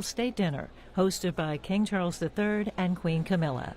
State dinner hosted by King Charles III and Queen Camilla.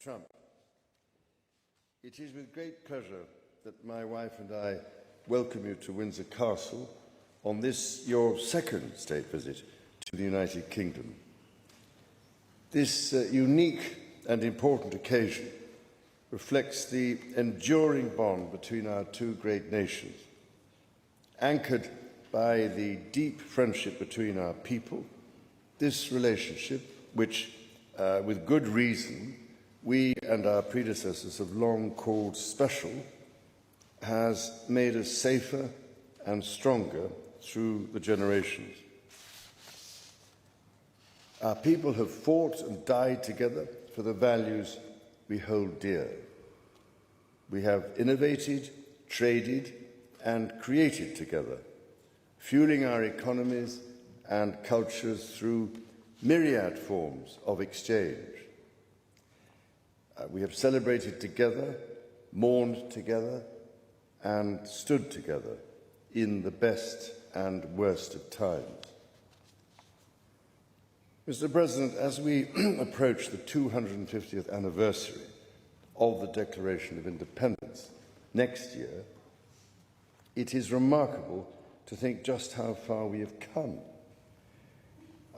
Trump. It is with great pleasure that my wife and I welcome you to Windsor Castle on this, your second state visit to the United Kingdom. This unique and important occasion reflects the enduring bond between our two great nations, anchored by the deep friendship between our people This relationship, which, with good reason, we and our predecessors have long called special, has made us safer and stronger through the generations. Our people have fought and died together for the values we hold dear. We have innovated, traded, and created together, fueling our economies and cultures through myriad forms of exchange. We have celebrated together, mourned together, and stood together in the best and worst of times. Mr. President, as we approach the 250th anniversary of the Declaration of Independence next year, it is remarkable to think just how far we have come.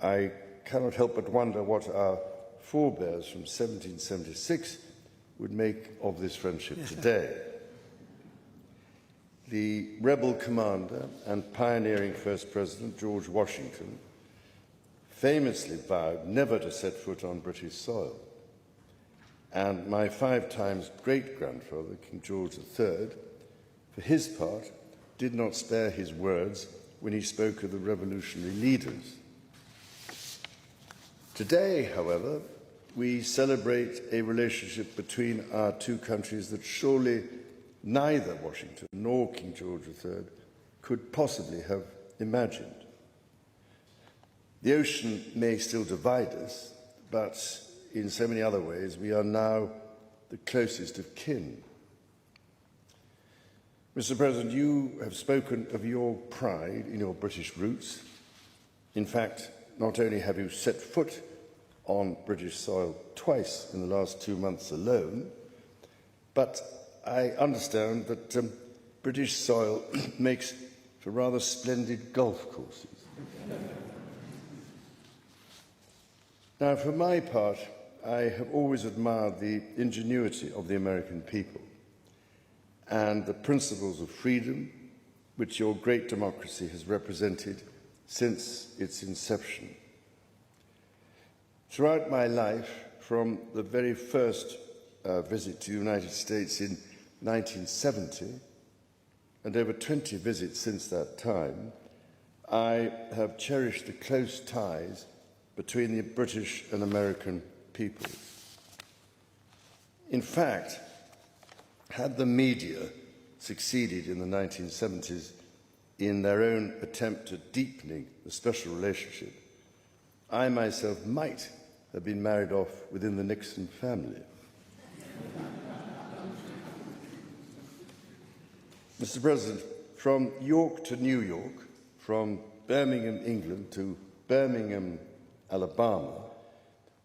I cannot help but wonder what our forebears from 1776 would make of this friendship today. The rebel commander and pioneering First President George Washington famously vowed never to set foot on British soil. And my 5 times great-grandfather, King George III, for his part, did not spare his words when he spoke of the revolutionary leaders. Today, however, we celebrate a relationship between our two countries that surely neither Washington nor King George III could possibly have imagined. The ocean may still divide us, but in so many other ways we are now the closest of kin. Mr. President, you have spoken of your pride in your British roots. In fact, not only have you set foot on British soil twice in the last 2 months alone, but I understand that British soil makes for rather splendid golf courses. Now, for my part, I have always admired the ingenuity of the American people and the principles of freedom which your great democracy has represented since its inception. Throughout my life, from the very first visit to the United States in 1970, and over 20 visits since that time, I have cherished the close ties between the British and American peoples. In fact, had the media succeeded in the 1970s in their own attempt at deepening the special relationship, I myself might have been married off within the Nixon family. Mr. President, from York to New York, from Birmingham, England to Birmingham, Alabama,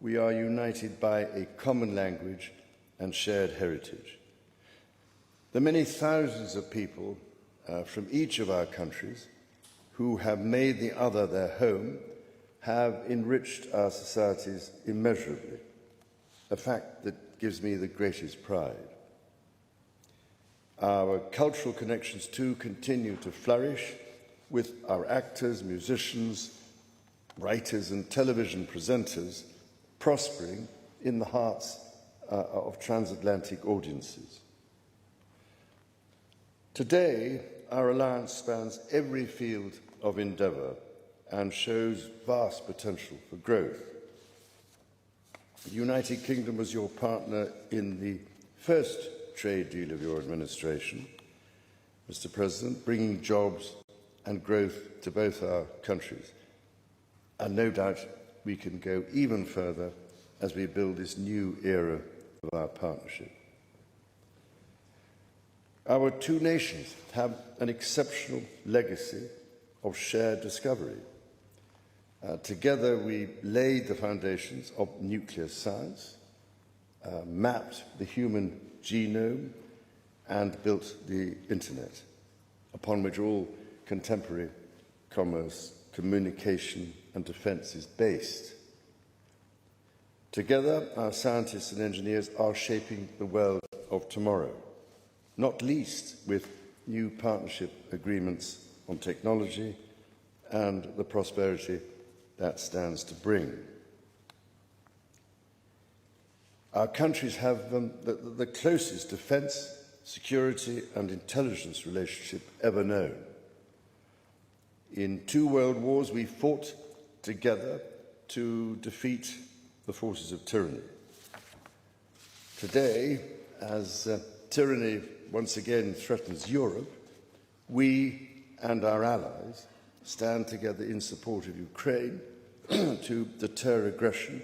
we are united by a common language and shared heritage. The many thousands of people from each of our countries who have made the other their home have enriched our societies immeasurably, a fact that gives me the greatest pride. Our cultural connections, too, continue to flourish, with our actors, musicians, writers and television presenters prospering in the hearts of transatlantic audiences. Today, our alliance spans every field of endeavour and shows vast potential for growth. The United Kingdom was your partner in the first trade deal of your administration, Mr. President, bringing jobs and growth to both our countries. And no doubt we can go even further as we build this new era of our partnership. Our two nations have an exceptional legacy of shared discovery. Together we laid the foundations of nuclear science, mapped the human genome, and built the internet, upon which all contemporary commerce, communication and defence is based. Together, our scientists and engineers are shaping the world of tomorrow, not least with new partnership agreements on technology and the prosperity that stands to bring. Our countries have the closest defence, security and intelligence relationship ever known. In 2 world wars, we fought together to defeat the forces of tyranny. Today, as tyranny once again threatens Europe, we and our allies stand together in support of Ukraine to deter aggression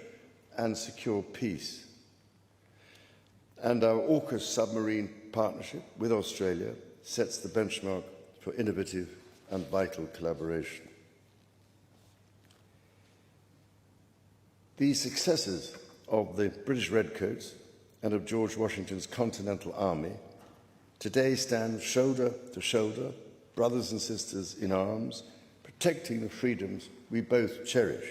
and secure peace. And our AUKUS submarine partnership with Australia sets the benchmark for innovative and vital collaboration. The successes of the British Redcoats and of George Washington's Continental Army today stand shoulder to shoulder, brothers and sisters in arms, protecting the freedoms we both cherish.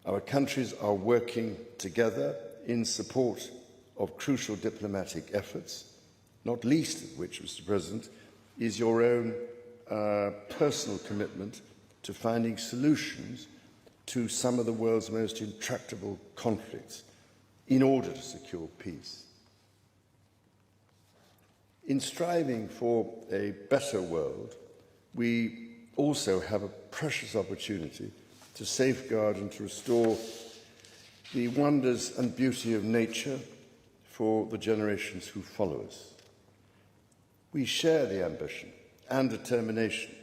Our countries are working together in support of crucial diplomatic efforts, not least of which, Mr. President, is your own personal commitment to finding solutions to some of the world's most intractable conflicts in order to secure peace. In striving for a better world, we also have a precious opportunity to safeguard and to restore the wonders and beauty of nature for the generations who follow us. We share the ambition and determination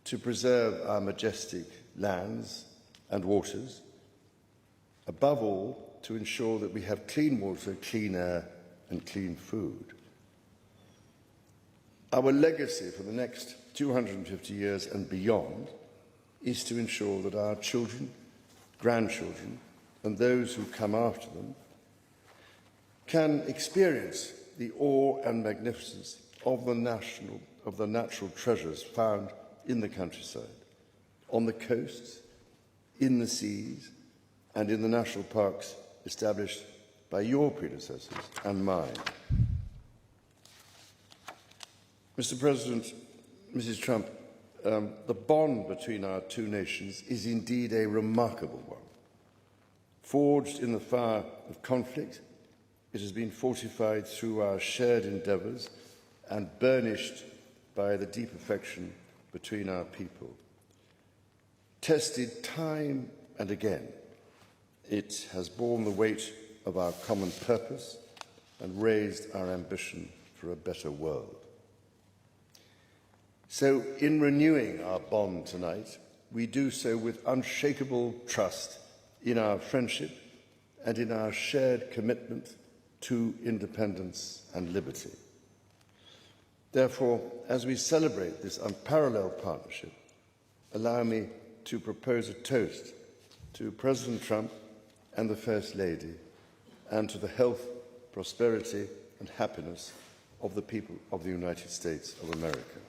to preserve our majestic lands and waters, above all, to ensure that we have clean water, clean air, and clean food. Our legacy for the next 250 years and beyond is to ensure that our children, grandchildren, and those who come after them can experience the awe and magnificence of the natural treasures found in the countryside, on the coasts, in the seas, and in the national parks established by your predecessors and mine. Mr. President, Mrs. Trump, the bond between our two nations is indeed a remarkable one. Forged in the fire of conflict, it has been fortified through our shared endeavours and burnished by the deep affection between our people. Tested time and again, it has borne the weight of our common purpose and raised our ambition for a better world. So, in renewing our bond tonight, we do so with unshakable trust in our friendship and in our shared commitment to independence and liberty. Therefore, as we celebrate this unparalleled partnership, allow me to propose a toast to President Trump and the First Lady, and to the health, prosperity and happiness of the people of the United States of America.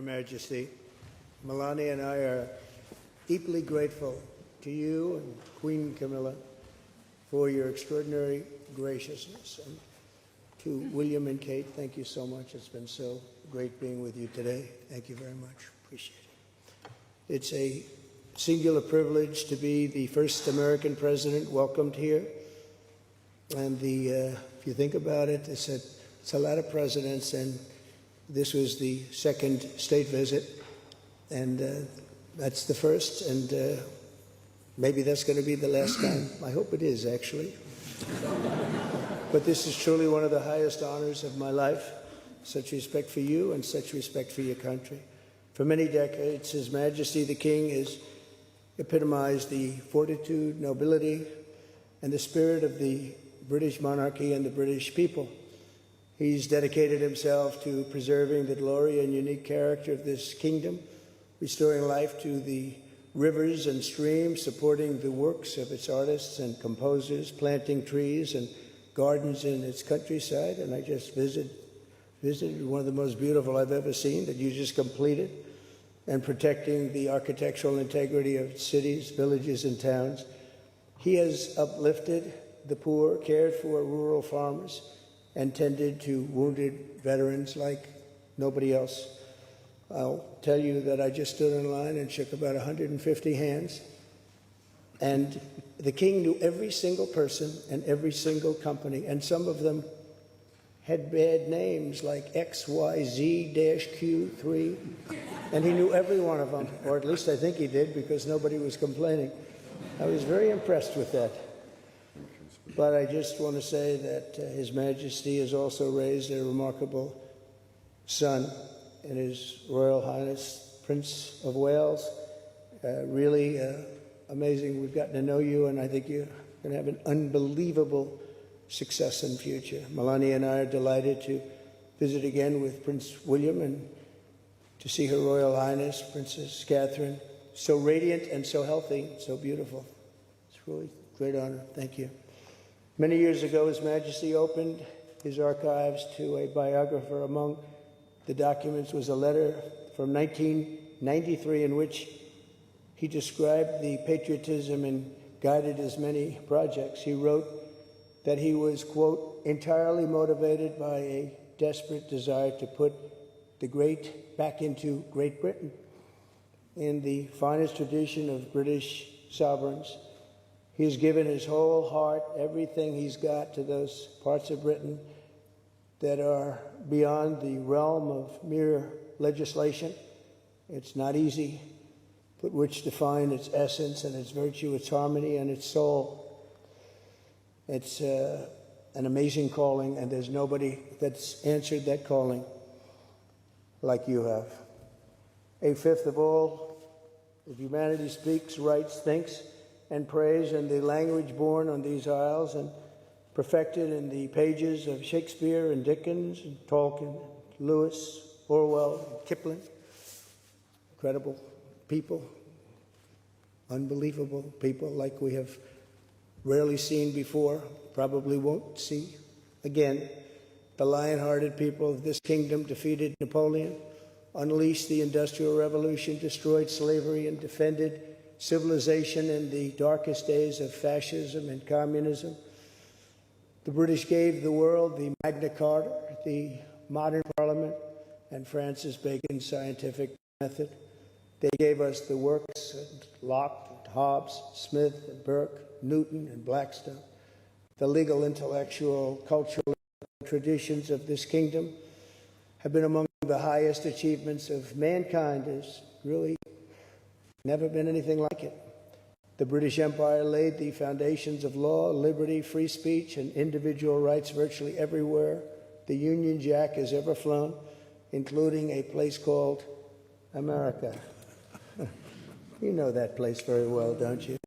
Your Majesty. Melania and I are deeply grateful to you and Queen Camilla for your extraordinary graciousness. And to William and Kate, thank you so much. It's been so great being with you today. Thank you very much. Appreciate it. It's a singular privilege to be the first American president welcomed here. And if you think about it, it's a lot of presidents, and this was the second state visit, and that's the first, and maybe that's going to be the last time. I hope it is, actually. But this is truly one of the highest honors of my life. Such respect for you and such respect for your country. For many decades, His Majesty the King has epitomized the fortitude, nobility, and the spirit of the British monarchy and the British people. He's dedicated himself to preserving the glory and unique character of this kingdom, restoring life to the rivers and streams, supporting the works of its artists and composers, planting trees and gardens in its countryside. And I just visited one of the most beautiful I've ever seen that you just completed, and protecting the architectural integrity of cities, villages, and towns. He has uplifted the poor, cared for rural farmers, and tended to wounded veterans like nobody else. I'll tell you that I just stood in line and shook about 150 hands, and the King knew every single person and every single company, and some of them had bad names like XYZ-Q3, and he knew every one of them, or at least I think he did, because nobody was complaining. I was very impressed with that. But I just want to say that His Majesty has also raised a remarkable son in His Royal Highness Prince of Wales. Really amazing. We've gotten to know you, and I think you're going to have an unbelievable success in the future. Melania and I are delighted to visit again with Prince William and to see Her Royal Highness Princess Catherine, so radiant and so healthy, so beautiful. It's really a great honor. Thank you. Many years ago, His Majesty opened his archives to a biographer. Among the documents was a letter from 1993 in which he described the patriotism and guided his many projects. He wrote that he was, quote, entirely motivated by a desperate desire to put the great back into Great Britain. In the finest tradition of British sovereigns, he has given his whole heart, everything he's got, to those parts of Britain that are beyond the realm of mere legislation. It's not easy, but which define its essence and its virtue, its harmony, and its soul. It's an amazing calling, and there's nobody that's answered that calling like you have. A fifth of all of humanity speaks, writes, thinks, and prays in the language born on these isles and perfected in the pages of Shakespeare and Dickens and Tolkien, Lewis, Orwell, and Kipling. Incredible people, unbelievable people like we have rarely seen before, probably won't see again. The lion-hearted people of this kingdom defeated Napoleon, unleashed the Industrial Revolution, destroyed slavery, and defended civilization in the darkest days of fascism and communism. The British gave the world the Magna Carta, the modern parliament, and Francis Bacon's scientific method. They gave us the works of Locke, and Hobbes, Smith, and Burke, Newton, and Blackstone. The legal, intellectual, cultural traditions of this kingdom have been among the highest achievements of mankind. There's really never been anything like it. The British Empire laid the foundations of law, liberty, free speech, and individual rights virtually everywhere the Union Jack has ever flown, including a place called America. You know that place very well, don't you?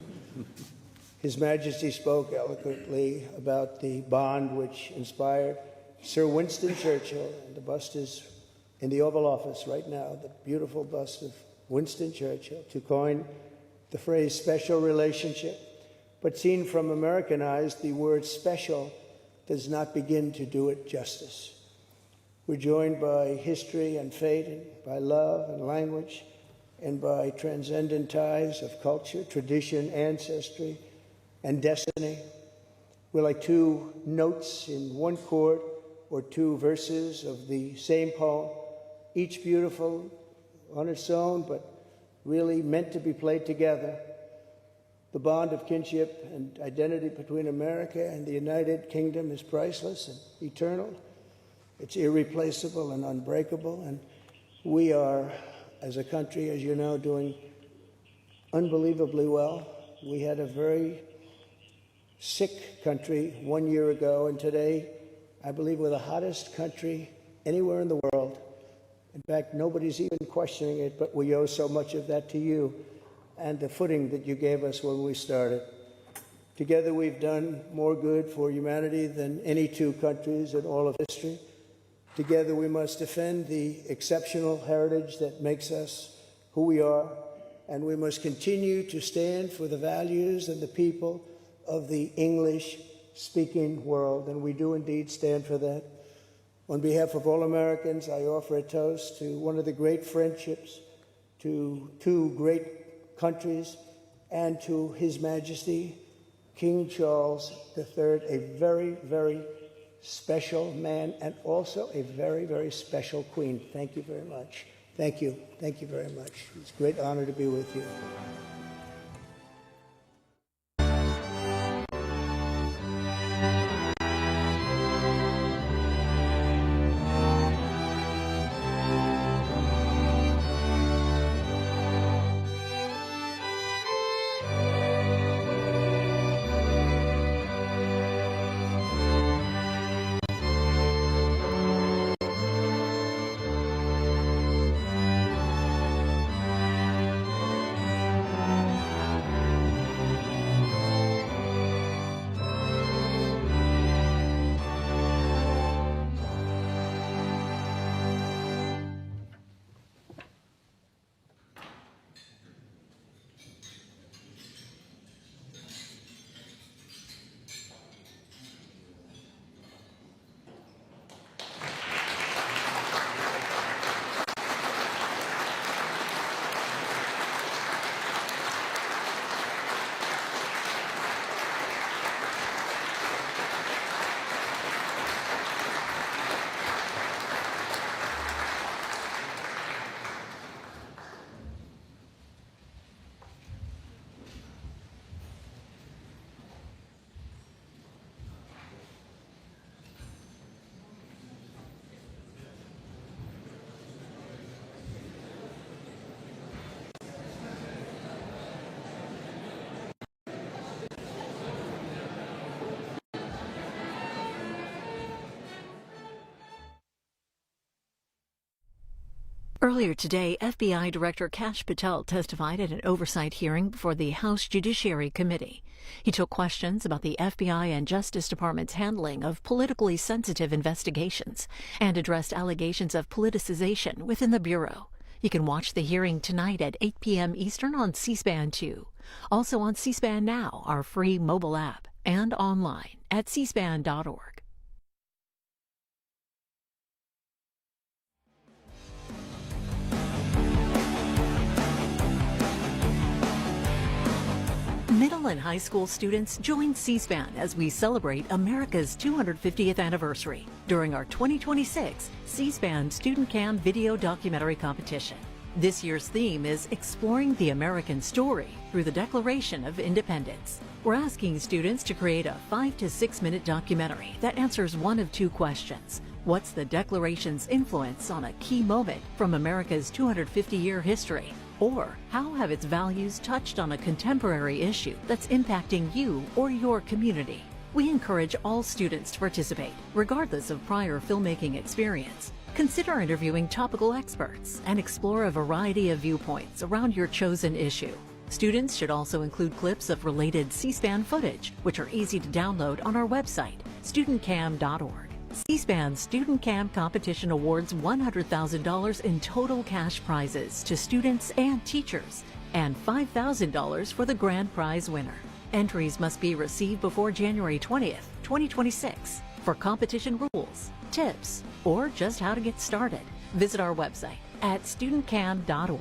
His Majesty spoke eloquently about the bond which inspired Sir Winston Churchill, and the bust is in the Oval Office right now, the beautiful bust of Winston Churchill, to coin the phrase special relationship. But seen from American eyes, the word special does not begin to do it justice. We're joined by history and fate, and by love and language, and by transcendent ties of culture, tradition, ancestry, and destiny. We're like two notes in one chord or two verses of the same poem, each beautiful on its own, but really meant to be played together. The bond of kinship and identity between America and the United Kingdom is priceless and eternal. It's irreplaceable and unbreakable, and we are, as a country, as you know, doing unbelievably well. We had a very sick country 1 year ago, and today, I believe we're the hottest country anywhere in the world. In fact, nobody's even questioning it, but we owe so much of that to you and the footing that you gave us when we started. Together, we've done more good for humanity than any two countries in all of history. Together, we must defend the exceptional heritage that makes us who we are, and we must continue to stand for the values and the people of the English-speaking world, and we do indeed stand for that. On behalf of all Americans, I offer a toast to one of the great friendships, to two great countries, and to His Majesty, King Charles III, a very, very special man, and also a very, very special queen. Thank you very much. Thank you. Thank you very much. It's a great honor to be with you. Earlier today, FBI Director Kash Patel testified at an oversight hearing before the House Judiciary Committee. He took questions about the FBI and Justice Department's handling of politically sensitive investigations and addressed allegations of politicization within the Bureau. You can watch the hearing tonight at 8 p.m. Eastern on C-SPAN 2. Also on C-SPAN Now, our free mobile app, and online at cspan.org. Middle and high school students join C-SPAN as we celebrate America's 250th anniversary during our 2026 C-SPAN Student Cam video documentary competition. This year's theme is Exploring the American Story through the Declaration of Independence. We're asking students to create a 5 to 6 minute documentary that answers one of two questions. What's the Declaration's influence on a key moment from America's 250-year history? Or how have its values touched on a contemporary issue that's impacting you or your community? We encourage all students to participate, regardless of prior filmmaking experience. Consider interviewing topical experts and explore a variety of viewpoints around your chosen issue. Students should also include clips of related C-SPAN footage, which are easy to download on our website, studentcam.org. C-SPAN Student Cam Competition awards $100,000 in total cash prizes to students and teachers, and $5,000 for the grand prize winner. Entries must be received before January 20th, 2026. For competition rules, tips, or just how to get started, visit our website at studentcam.org.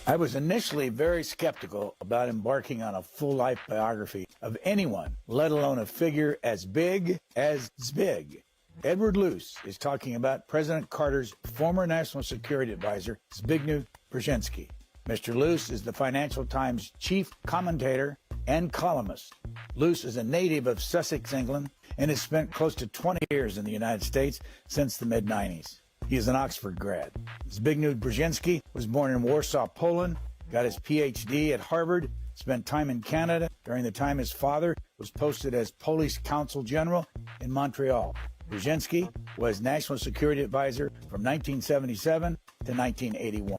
I was initially very skeptical about embarking on a full life biography of anyone, let alone a figure as big as Zbig. Edward Luce is talking about President Carter's former National Security Advisor, Zbigniew Brzezinski. Mr. Luce is the Financial Times chief commentator and columnist. Luce is a native of Sussex, England, and has spent close to 20 years in the United States since the mid-90s. He is an Oxford grad. Zbigniew Brzezinski was born in Warsaw, Poland, got his Ph.D. at Harvard, spent time in Canada during the time his father was posted as Police Consul General in Montreal. Brzezinski was National Security Advisor from 1977 to 1981.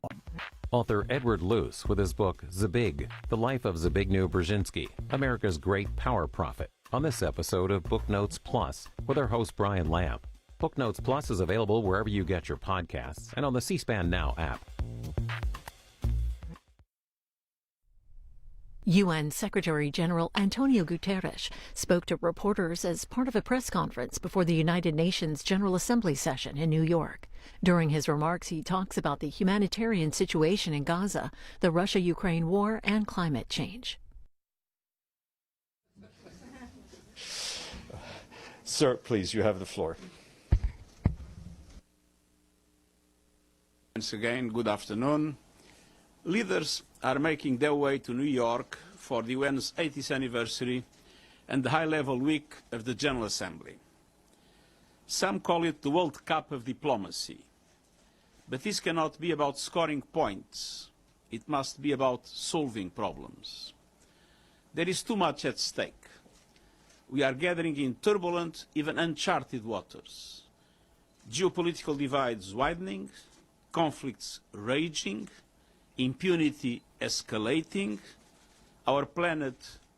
Author Edward Luce with his book Zbig, The Life of Zbigniew Brzezinski, America's Great Power Prophet, on this episode of Book Notes Plus with our host Brian Lamb. Book Notes Plus is available wherever you get your podcasts and on the C-SPAN Now app. UN Secretary-General Antonio Guterres spoke to reporters as part of a press conference before the United Nations General Assembly session in New York. During his remarks, he talks about the humanitarian situation in Gaza, the Russia-Ukraine war, and climate change. Sir, please, you have the floor. Once again, good afternoon. Leaders are making their way to New York for the UN's 80th anniversary and the high-level week of the General Assembly. Some call it the World Cup of diplomacy. But this cannot be about scoring points. It must be about solving problems. There is too much at stake. We are gathering in turbulent, even uncharted waters. Geopolitical divides widening, conflicts raging, impunity escalating, our planet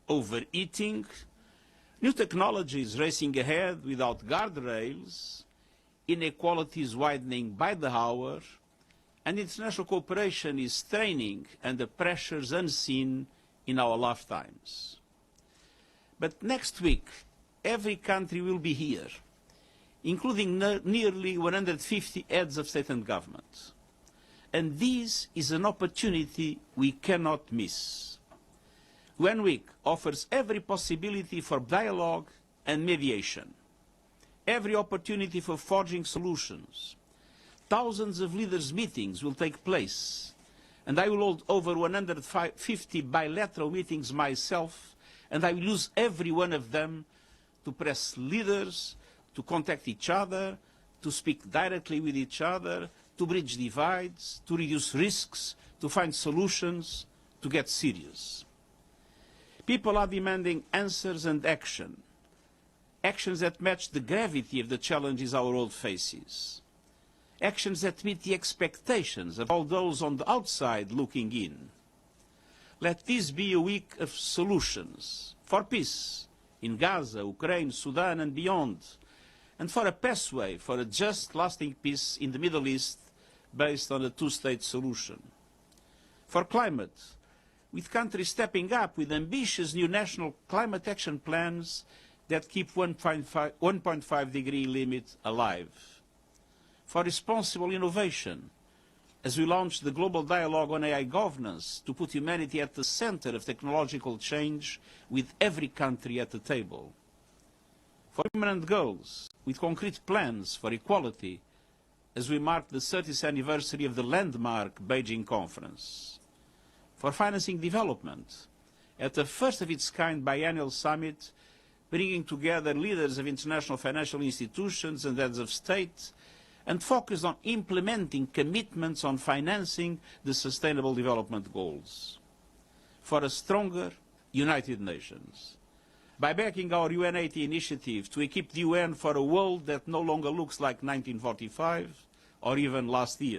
overeating, new technologies racing ahead without guardrails, inequalities widening by the hour, and international cooperation is straining under pressures unseen in our lifetimes. But next week, every country will be here, including nearly 150 heads of state and government. And this is an opportunity we cannot miss. UN Week offers every possibility for dialogue and mediation, every opportunity for forging solutions. Thousands of leaders' meetings will take place, and I will hold over 150 bilateral meetings myself, and I will use every one of them to press leaders to contact each other, to speak directly with each other, to bridge divides, to reduce risks, to find solutions, to get serious. People are demanding answers and action, actions that match the gravity of the challenges our world faces, actions that meet the expectations of all those on the outside looking in. Let this be a week of solutions for peace in Gaza, Ukraine, Sudan and beyond, and for a pathway for a just, lasting peace in the Middle East based on a two-state solution. For climate, with countries stepping up with ambitious new national climate action plans that keep 1.5 degree limit alive. For responsible innovation, as we launch the global dialogue on AI governance to put humanity at the center of technological change with every country at the table. For women and girls, with concrete plans for equality as we mark the 30th anniversary of the landmark Beijing Conference. For financing development, at the first of its kind biennial summit, bringing together leaders of international financial institutions and heads of state, and focused on implementing commitments on financing the Sustainable Development Goals. For a stronger, united nations. By backing our UN80 initiative to equip the UN for a world that no longer looks like 1945 or even last year.